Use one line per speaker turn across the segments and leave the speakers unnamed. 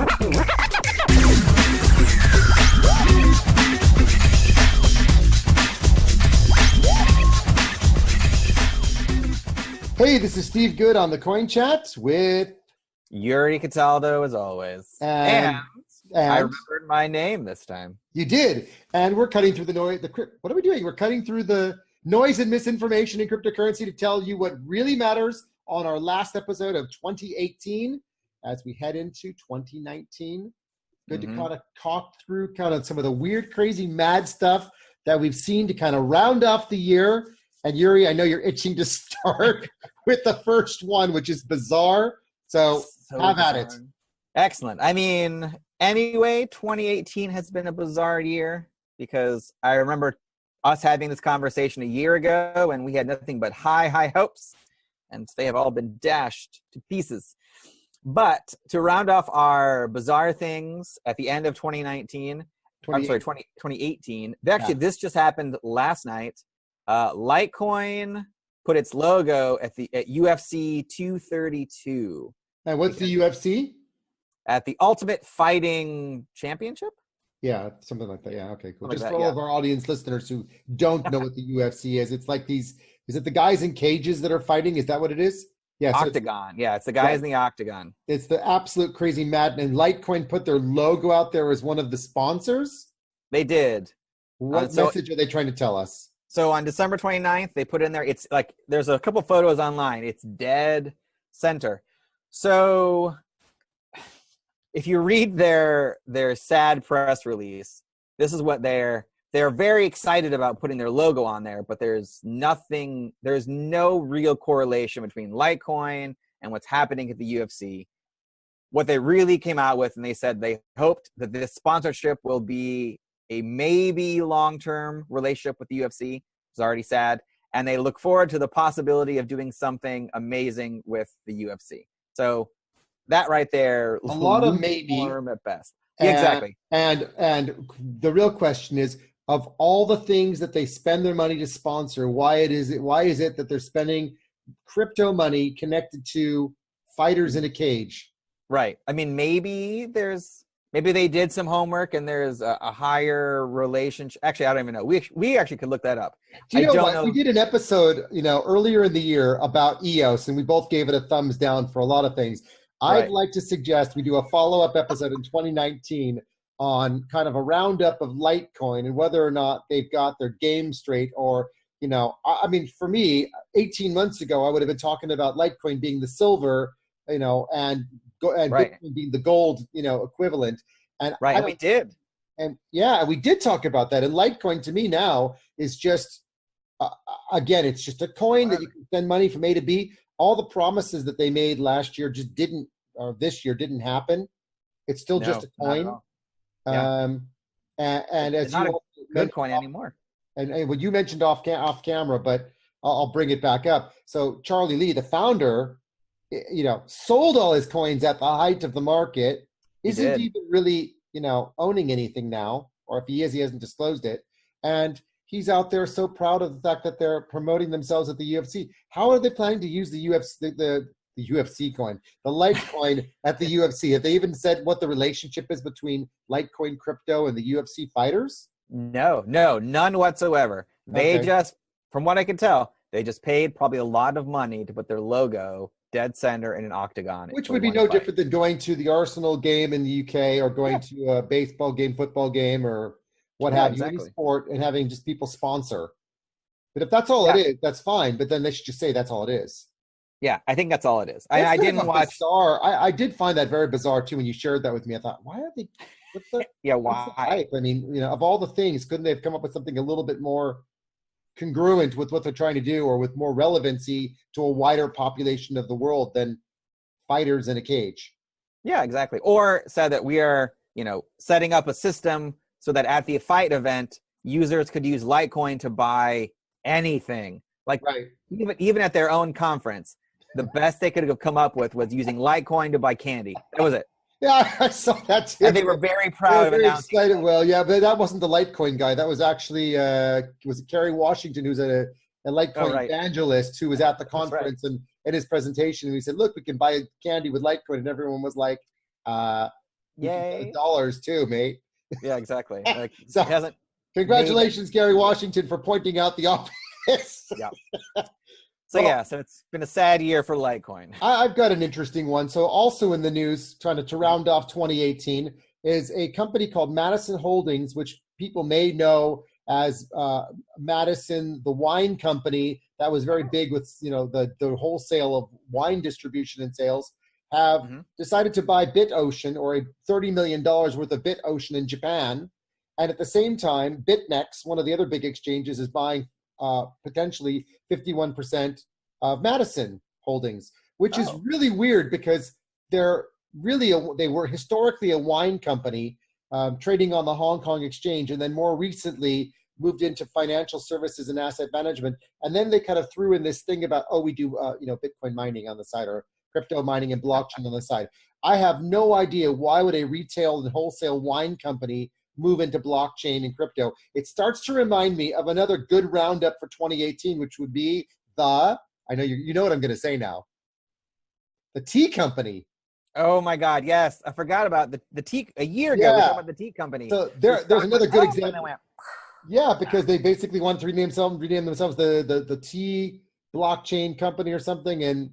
Hey, this is Steve Good on the Coin Chat with
Yuri Cataldo, as always. And I remembered my name this time.
You did. And we're cutting through the noise. What are we doing? We're cutting through the noise and misinformation in cryptocurrency to tell you what really matters on our last episode of 2018 as we head into 2019. Good to kind of talk through kind of some of the weird, crazy, mad stuff that we've seen to kind of round off the year. And Yuri, I know you're itching to start with the first one, which is bizarre. So have at it.
Excellent. I mean, anyway, 2018 has been a bizarre year because I remember us having this conversation a year ago and we had nothing but high hopes, and they have all been dashed to pieces. But to round off our bizarre things at the end of 2018. Actually, this just happened last night. Litecoin put its logo at UFC 232.
And what's the UFC?
At the Ultimate Fighting Championship?
Yeah, something like that. Yeah, okay, cool. Just for all of our audience listeners who don't know what the UFC is, it's like is it the guys in cages that are fighting? Is that what it is? Yeah,
Octagon. It's the guys in the octagon.
It's the absolute crazy madness. And Litecoin put their logo out there as one of the sponsors?
They did.
What message are they trying to tell us?
So on December 29th, they put in there, it's like, there's a couple photos online. It's dead center. So if you read their sad press release, this is what they're very excited about putting their logo on there, but there's no real correlation between Litecoin and what's happening at the UFC. What they really came out with, and they said they hoped that this sponsorship will be a maybe long-term relationship with the UFC. It's already sad. And they look forward to the possibility of doing something amazing with the UFC. So that right there,
a lot of maybe
at best. Exactly.
And the real question is, of all the things that they spend their money to sponsor, why is it that they're spending crypto money connected to fighters in a cage?
Right. I mean, maybe they did some homework and there's a higher relationship. Actually, I don't even know. We actually could look that up.
Do you know what? We did an episode, earlier in the year about EOS, and we both gave it a thumbs down for a lot of things. I'd like to suggest we do a follow-up episode in 2019 on kind of a roundup of Litecoin and whether or not they've got their game straight, or, I mean, for me, 18 months ago, I would have been talking about Litecoin being the silver, and Bitcoin being the gold, equivalent. And
we did.
And yeah, we did talk about that. And Litecoin to me now is just, again, it's just a coin that you can send money from A to B. All the promises that they made last year just didn't, or this year didn't happen. It's still just a coin. And as
it's not a good coin anymore.
And what you mentioned off camera, but I'll bring it back up. So Charlie Lee, the founder, sold all his coins at the height of the market, isn't even really, owning anything now, or if he is, he hasn't disclosed it. And he's out there so proud of the fact that they're promoting themselves at the UFC. How are they planning to use the UFC, the UFC coin, the Litecoin at the UFC? Have they even said what the relationship is between Litecoin crypto and the UFC fighters?
No, none whatsoever. They just, from what I can tell, they just paid probably a lot of money to put their logo dead center in an octagon.
Which would be no different than going to the Arsenal game in the UK or going to a baseball game, football game, or what have you, any sport, and having just people sponsor. But if that's all it is, that's fine. But then they should just say that's all it is.
Yeah, I think that's all it is. I didn't watch.
Bizarre. I did find that very bizarre too when you shared that with me. I thought, why are they?
Why?
I mean, of all the things, couldn't they have come up with something a little bit more congruent with what they're trying to do, or with more relevancy to a wider population of the world than fighters in a cage?
Yeah, exactly. Or said that we are, setting up a system so that at the fight event, users could use Litecoin to buy anything. Like even at their own conference, the best they could have come up with was using Litecoin to buy candy. That was it.
Yeah, I saw that too.
And they were very proud of announcing.
Excited. Well, yeah, but that wasn't the Litecoin guy. That was actually was it Kerry Washington, who's a Litecoin evangelist, who was at the conference and in his presentation, and he said, "Look, we can buy candy with Litecoin," and everyone was like,
Yay.
Dollars too, mate.
Yeah, exactly. Like,
So,
it hasn't
congratulations, Gary Washington, for pointing out the obvious.
Yeah. So
Well,
so it's been a sad year for Litecoin.
I've got an interesting one. So also in the news, trying to round off 2018, is a company called Madison Holdings, which people may know as Madison, the wine company that was very big with the wholesale of wine distribution and sales, have decided to buy BitOcean, or a $30 million worth of BitOcean in Japan. And at the same time, BitMEX, one of the other big exchanges, is buying potentially 51% of Madison Holdings, which is really weird because they're really they were historically a wine company trading on the Hong Kong exchange, and then more recently moved into financial services and asset management. And then they kind of threw in this thing about, we do Bitcoin mining on the side, or crypto mining and blockchain on the side. I have no idea why would a retail and wholesale wine company move into blockchain and crypto. It starts to remind me of another good roundup for 2018, which would be I know you know what I'm going to say now, the tea company.
Oh my God, yes. I forgot about the tea. A year ago, we talked about the tea company.
So there's another good example. Yeah, because they basically wanted to rename themselves the tea blockchain company or something, and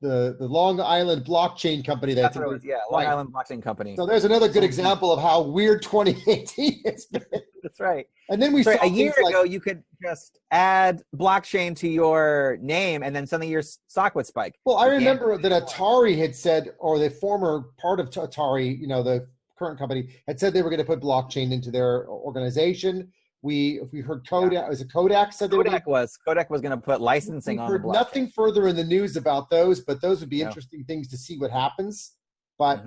the Long Island blockchain company.
That's what it was. Yeah, Long Island blockchain company.
So there's another good example of how weird 2018 has been.
That's right.
And then we saw
a year ago, you could just add blockchain to your name, and then suddenly your stock would spike.
Well, I remember that Atari had said, or the former part of Atari, the current company, had said they were going to put blockchain into their organization. We heard Kodak. Was it Kodak said
Kodak was going to put licensing on the blockchain.
Nothing further in the news about those, but those would be interesting things to see what happens. But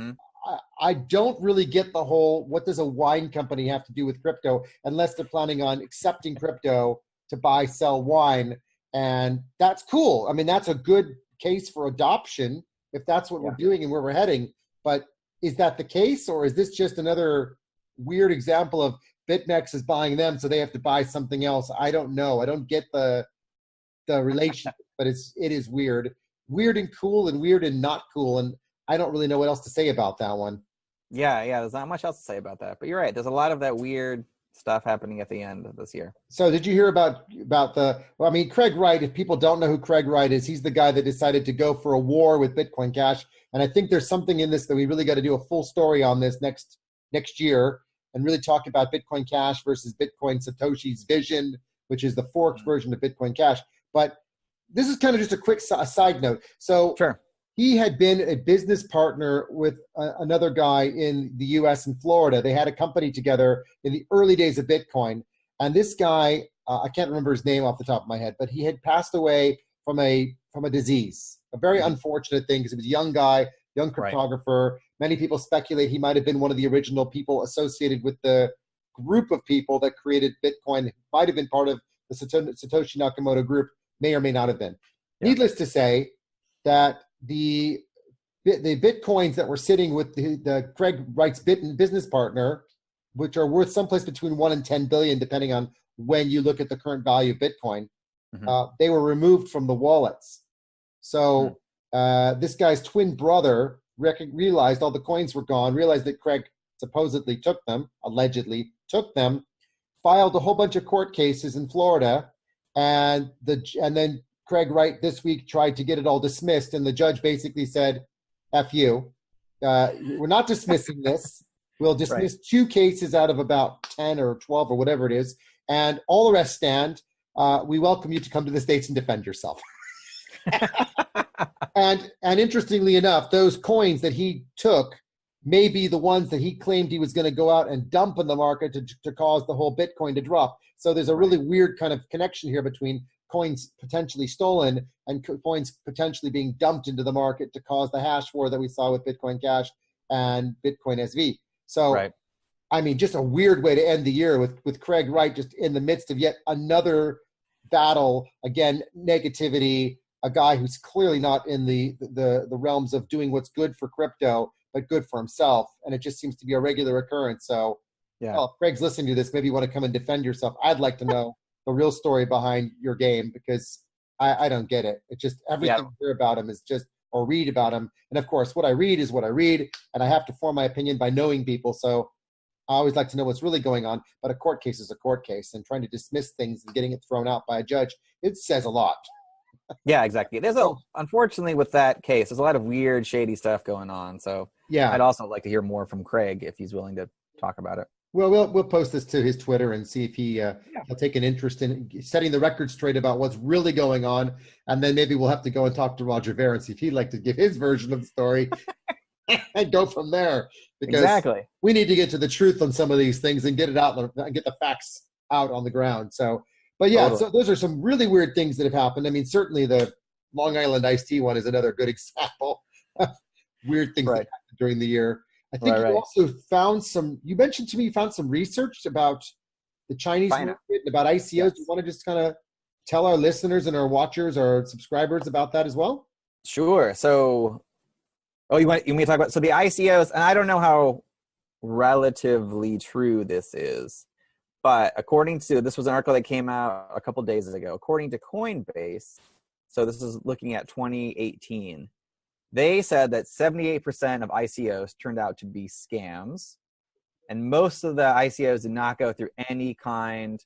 I don't really get the whole, what does a wine company have to do with crypto, unless they're planning on accepting crypto to sell wine. And that's cool. I mean, that's a good case for adoption if that's what we're doing and where we're heading. But is that the case, or is this just another weird example of BitMEX is buying them, so they have to buy something else? I don't know. I don't get the relationship, but it is weird and cool, and weird and not cool. And I don't really know what else to say about that one.
Yeah. There's not much else to say about that, but you're right. There's a lot of that weird stuff happening at the end of this year.
So did you hear about Craig Wright? If people don't know who Craig Wright is, he's the guy that decided to go for a war with Bitcoin Cash. And I think there's something in this that we really got to do a full story on this next year, and really talk about Bitcoin Cash versus Bitcoin Satoshi's vision, which is the forked version of Bitcoin Cash. But this is kind of just a quick side note. So he had been a business partner with another guy in the U.S. and Florida. They had a company together in the early days of Bitcoin. And this guy, I can't remember his name off the top of my head, but he had passed away from a disease, a very unfortunate thing, because he was a young guy, young cryptographer. Many people speculate he might have been one of the original people associated with the group of people that created Bitcoin. Might have been part of the Satoshi Nakamoto group, may or may not have been. Needless to say that the Bitcoins that were sitting with the Craig Wright's business partner, which are worth someplace between 1 and 10 billion, depending on when you look at the current value of Bitcoin, they were removed from the wallets. So this guy's twin brother realized all the coins were gone, realized that Craig supposedly allegedly took them, filed a whole bunch of court cases in Florida, and then Craig Wright this week tried to get it all dismissed, and the judge basically said, F you. We're not dismissing this. We'll dismiss 2 cases out of about 10 or 12 or whatever it is, and all the rest stand. We welcome you to come to the States and defend yourself. And interestingly enough, those coins that he took may be the ones that he claimed he was going to go out and dump in the market to cause the whole Bitcoin to drop. So there's a really weird kind of connection here between coins potentially stolen and coins potentially being dumped into the market to cause the hash war that we saw with Bitcoin Cash and Bitcoin SV. So, I mean, just a weird way to end the year with Craig Wright just in the midst of yet another battle. Again, negativity, a guy who's clearly not in the realms of doing what's good for crypto, but good for himself. And it just seems to be a regular occurrence. So, well, if Craig's listening to this, maybe you want to come and defend yourself. I'd like to know the real story behind your game, because I don't get it. It just, everything I hear about him is just or read about them. And of course, what I read is what I read, and I have to form my opinion by knowing people. So I always like to know what's really going on, but a court case is a court case, and trying to dismiss things and getting it thrown out by a judge, it says a lot.
Yeah, exactly. Unfortunately, with that case, there's a lot of weird, shady stuff going on. So
yeah,
I'd also like to hear more from Craig if he's willing to talk about it.
Well, we'll post this to his Twitter and see if he'll take an interest in setting the record straight about what's really going on, and then maybe we'll have to go and talk to Roger Ver and see if he'd like to give his version of the story and go from there. Because we need to get to the truth on some of these things and get it out and get the facts out on the ground. So, but yeah, so those are some really weird things that have happened. I mean, certainly the Long Island iced tea one is another good example of weird things that happened during the year. I think you also found you mentioned to me you found some research about the Chinese market and about ICOs. Yes. Do you want to just kind of tell our listeners and our watchers, our subscribers about that as well?
Sure. So, you want me to talk about, so the ICOs, and I don't know how relatively true this is, but this was an article that came out a couple days ago, according to Coinbase, so this is looking at 2018, they said that 78% of ICOs turned out to be scams, and most of the ICOs did not go through any kind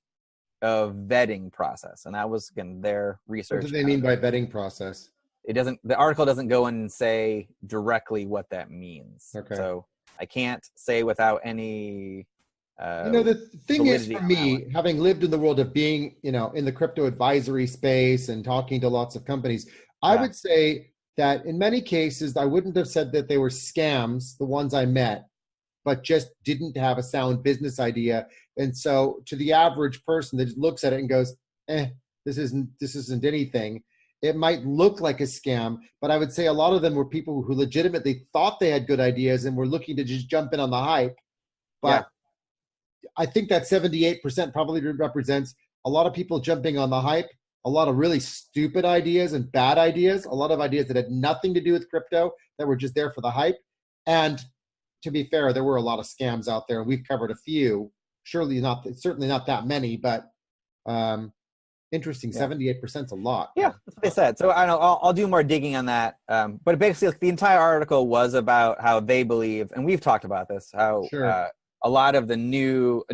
of vetting process. And that was, again, their research.
What do they mean by vetting process?
The article doesn't go in and say directly what that means. Okay. So I can't say without any
the thing is, for me, having lived in the world of being, in the crypto advisory space and talking to lots of companies, I would say that in many cases, I wouldn't have said that they were scams, the ones I met, but just didn't have a sound business idea. And so to the average person that looks at it and goes, this isn't anything, it might look like a scam, but I would say a lot of them were people who legitimately thought they had good ideas and were looking to just jump in on the hype. But I think that 78% probably represents a lot of people jumping on the hype, a lot of really stupid ideas and bad ideas, a lot of ideas that had nothing to do with crypto that were just there for the hype. And to be fair, there were a lot of scams out there, and we've covered a few. Certainly not that many, but interesting. 78% is a lot.
Yeah, that's what they said. So I don't know, I'll do more digging on that. But basically, the entire article was about how they believe, and we've talked about this, how a lot of the new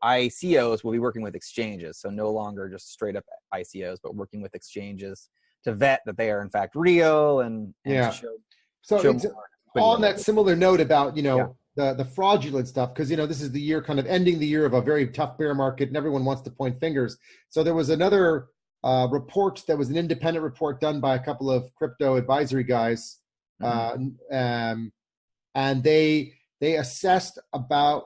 ICOs will be working with exchanges. So no longer just straight up ICOs, but working with exchanges to vet that they are in fact real and to show.
So it's on that similar note about, the fraudulent stuff, because, this is the year, kind of ending the year of a very tough bear market, and everyone wants to point fingers. So there was another report that was an independent report done by a couple of crypto advisory guys. And they assessed about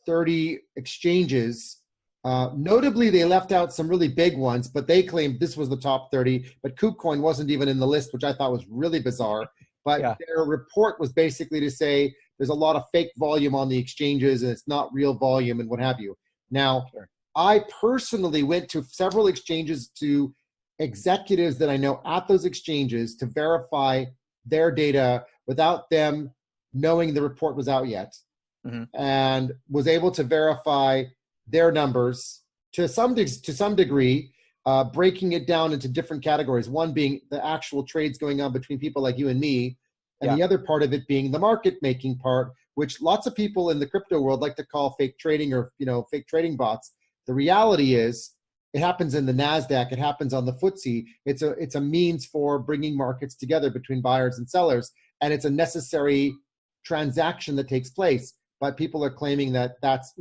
30 exchanges. Notably, they left out some really big ones, but they claimed this was the top 30. But KuCoin wasn't even in the list, which I thought was really bizarre. But their report was basically to say there's a lot of fake volume on the exchanges and it's not real volume and what have you. Now, I personally went to several exchanges, to executives that I know at those exchanges, to verify their data without them knowing the report was out yet. And was able to verify their numbers to some degree, breaking it down into different categories. One being the actual trades going on between people like you and me, and the other part of it being the market making part, which lots of people in the crypto world like to call fake trading, or fake trading bots. The reality is, it happens in the NASDAQ, it happens on the FTSE. It's a means for bringing markets together between buyers and sellers, and it's a necessary transaction that takes place. But people are claiming that that's,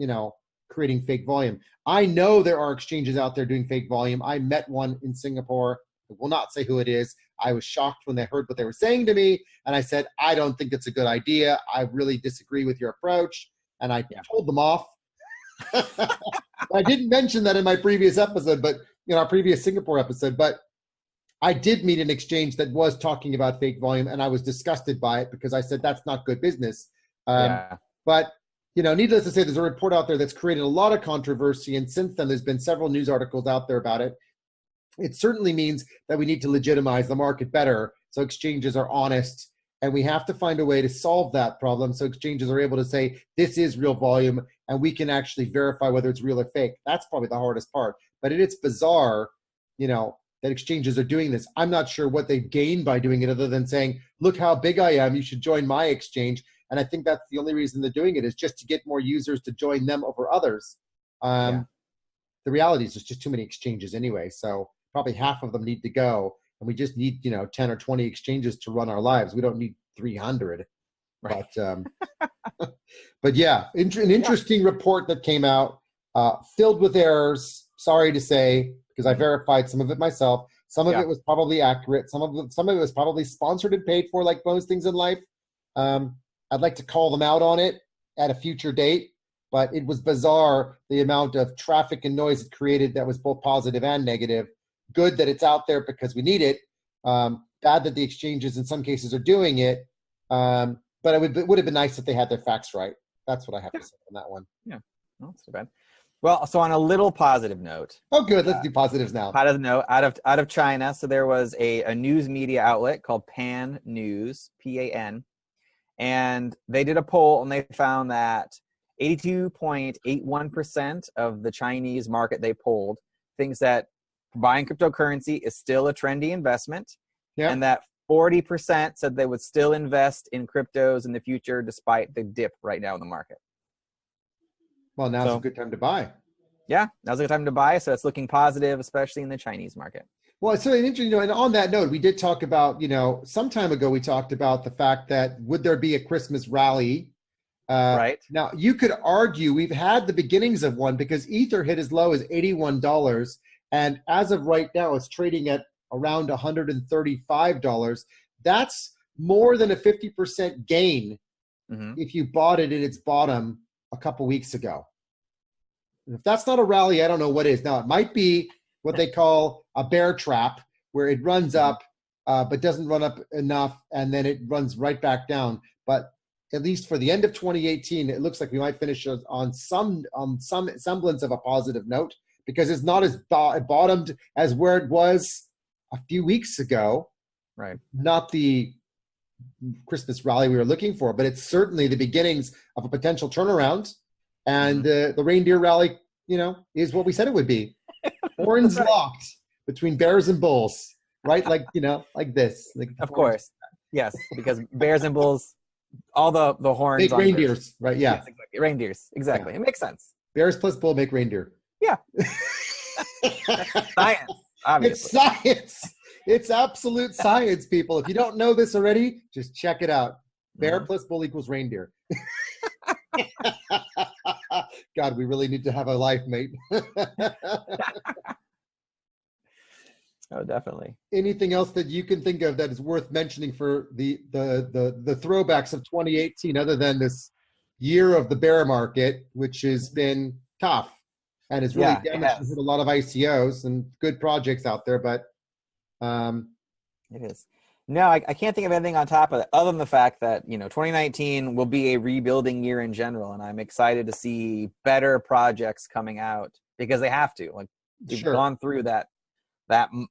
creating fake volume. I know there are exchanges out there doing fake volume. I met one in Singapore. I will not say who it is. I was shocked when they heard what they were saying to me. And I said, I don't think it's a good idea. I really disagree with your approach. And I told them off. I didn't mention that in my previous episode, but our previous Singapore episode, but I did meet an exchange that was talking about fake volume, and I was disgusted by it because I said, that's not good business. But, needless to say, there's a report out there that's created a lot of controversy. And since then, there's been several news articles out there about it. It certainly means that we need to legitimize the market better so exchanges are honest. And we have to find a way to solve that problem so exchanges are able to say, this is real volume, and we can actually verify whether it's real or fake. That's probably the hardest part. But it's bizarre, that exchanges are doing this. I'm not sure what they've gained by doing it other than saying, look how big I am, you should join my exchange. And I think that's the only reason they're doing it, is just to get more users to join them over others. The reality is there's just too many exchanges anyway. So probably half of them need to go. And we just need, 10 or 20 exchanges to run our lives. We don't need 300. Right. But yeah, an interesting report that came out, filled with errors, sorry to say, because I verified some of it myself. Some of it was probably accurate. Some of it was probably sponsored and paid for, like most things in life. I'd like to call them out on it at a future date, but it was bizarre, the amount of traffic and noise it created that was both positive and negative. Good that it's out there because we need it. Bad that the exchanges in some cases are doing it. But it would have been nice if they had their facts right. That's what I have to say on that one.
Yeah, well, that's too bad. Well, so on a little positive note.
Oh, good. Let's do positives now.
Positive note, out of China. So there was a news media outlet called Pan News, PAN, and they did a poll and they found that 82.81% of the Chinese market they polled thinks that buying cryptocurrency is still a trendy investment, and that 40% said they would still invest in cryptos in the future despite the dip right now in the market.
Well, now's a good time to buy.
Yeah, now's a good time to buy. So it's looking positive, especially in the Chinese market.
Well, it's really interesting, and on that note, we did talk about, some time ago, we talked about the fact that would there be a Christmas rally?
Right.
Now, you could argue we've had the beginnings of one because Ether hit as low as $81. And as of right now, it's trading at around $135. That's more than a 50% gain if you bought it at its bottom a couple weeks ago. And if that's not a rally, I don't know what is. Now, it might be what they call a bear trap, where it runs up but doesn't run up enough, and then it runs right back down. But at least for the end of 2018, it looks like we might finish on some semblance of a positive note, because it's not as bottomed as where it was a few weeks ago.
Right.
Not the Christmas rally we were looking for, but it's certainly the beginnings of a potential turnaround. And the reindeer rally, is what we said it would be. Horns locked between bears and bulls, right? Like, like this. Like
of course. Yes, because bears and bulls, all the horns.
Make reindeers, right? Yeah.
Yes, exactly. Reindeers, exactly. Yeah. It makes sense.
Bears plus bull make reindeer.
Yeah. Science, obviously.
It's science. It's absolute science, people. If you don't know this already, just check it out. Bear plus bull equals reindeer. God, we really need to have a life, mate.
Oh, definitely.
Anything else that you can think of that is worth mentioning for the throwbacks of 2018, other than this year of the bear market, which has been tough and has really damaged a lot of ICOs and good projects out there, but
it is. No, I can't think of anything on top of it other than the fact that, 2019 will be a rebuilding year in general. And I'm excited to see better projects coming out because they have to. Like, we've gone through that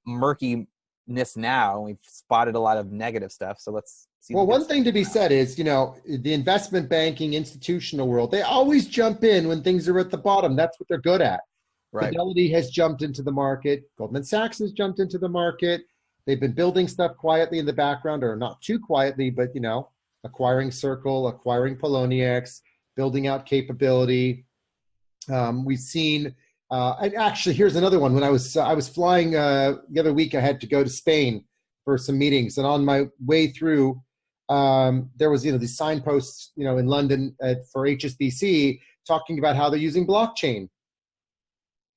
murkiness now, and we've spotted a lot of negative stuff. So let's see.
Well, one thing to be said is, the investment banking institutional world, they always jump in when things are at the bottom. That's what they're good at. Right. Fidelity has jumped into the market. Goldman Sachs has jumped into the market. They've been building stuff quietly in the background, or not too quietly, but, acquiring Circle, acquiring Poloniex, building out capability. We've seen, and actually, here's another one. When I was flying the other week, I had to go to Spain for some meetings. And on my way through, there was, these signposts, in London for HSBC talking about how they're using blockchain.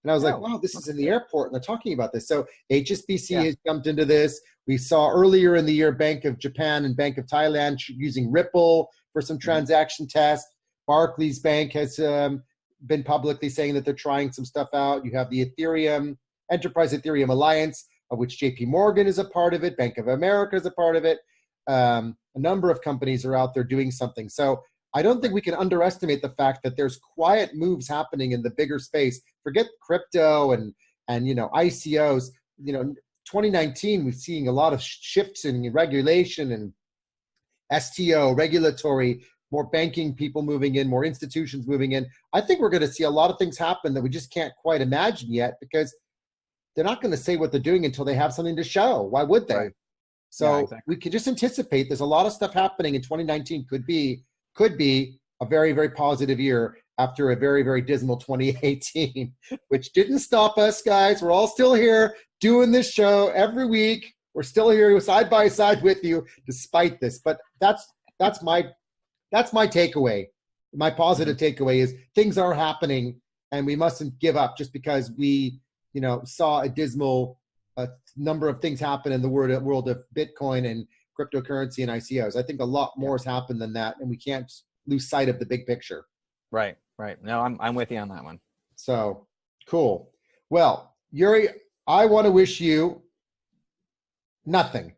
And I was like, wow, this is in the airport, and they're talking about this. So HSBC has jumped into this. We saw earlier in the year Bank of Japan and Bank of Thailand using Ripple for some transaction tests. Barclays Bank has been publicly saying that they're trying some stuff out. You have the Ethereum, Enterprise Ethereum Alliance, of which JP Morgan is a part of it. Bank of America is a part of it. A number of companies are out there doing something. So I don't think we can underestimate the fact that there's quiet moves happening in the bigger space. Forget crypto and ICOs. 2019, we're seeing a lot of shifts in regulation and STO, regulatory, more banking people moving in, more institutions moving in. I think we're going to see a lot of things happen that we just can't quite imagine yet, because they're not going to say what they're doing until they have something to show. Why would they?
Right.
So
Yeah, exactly.
we could just anticipate there's a lot of stuff happening in 2019. Could be a very, very positive year after a very, very dismal 2018, which didn't stop us, guys. We're all still here doing this show every week. We're still here side by side with you despite this. But that's my takeaway. My positive takeaway is things are happening, and we mustn't give up just because we, saw a dismal number of things happen in the world of Bitcoin and cryptocurrency and ICOs. I think a lot more has happened than that, and we can't lose sight of the big picture.
Right. No, I'm with you on that one.
So cool. Well, Yuri, I want to wish you nothing.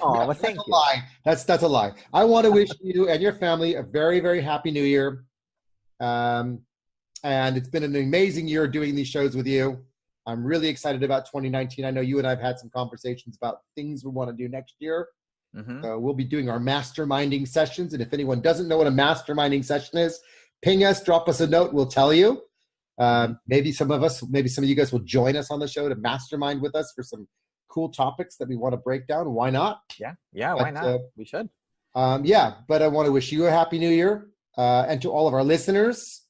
Oh, well, thank you.
Lie. That's a lie. I want to wish you and your family a very, very happy New Year. And it's been an amazing year doing these shows with you. I'm really excited about 2019. I know you and I have had some conversations about things we want to do next year. So we'll be doing our masterminding sessions. And if anyone doesn't know what a masterminding session is, ping us, drop us a note. We'll tell you. Maybe some of you guys will join us on the show to mastermind with us for some cool topics that we want to break down. Why not?
Yeah. Why not? We should.
But I want to wish you a happy New Year, and to all of our listeners,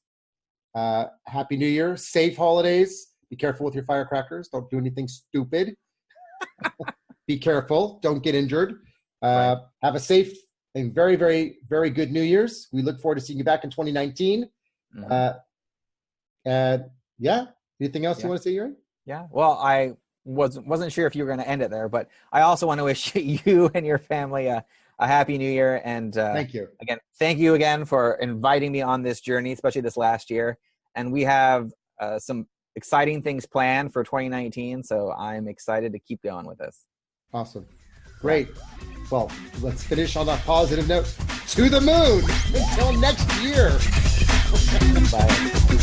happy New Year, safe holidays. Be careful with your firecrackers. Don't do anything stupid. Be careful. Don't get injured. Have a safe and very, very, very good New Year's. We look forward to seeing you back in 2019. Anything else you want to say, Yuri?
Yeah. Well, I wasn't sure if you were going to end it there, but I also want to wish you and your family a happy New Year. And
thank you
again. Thank you again for inviting me on this journey, especially this last year. And we have some exciting things planned for 2019. So I'm excited to keep going with this.
Awesome. Great. Well, let's finish on that positive note. To the moon. Until next year.
Bye.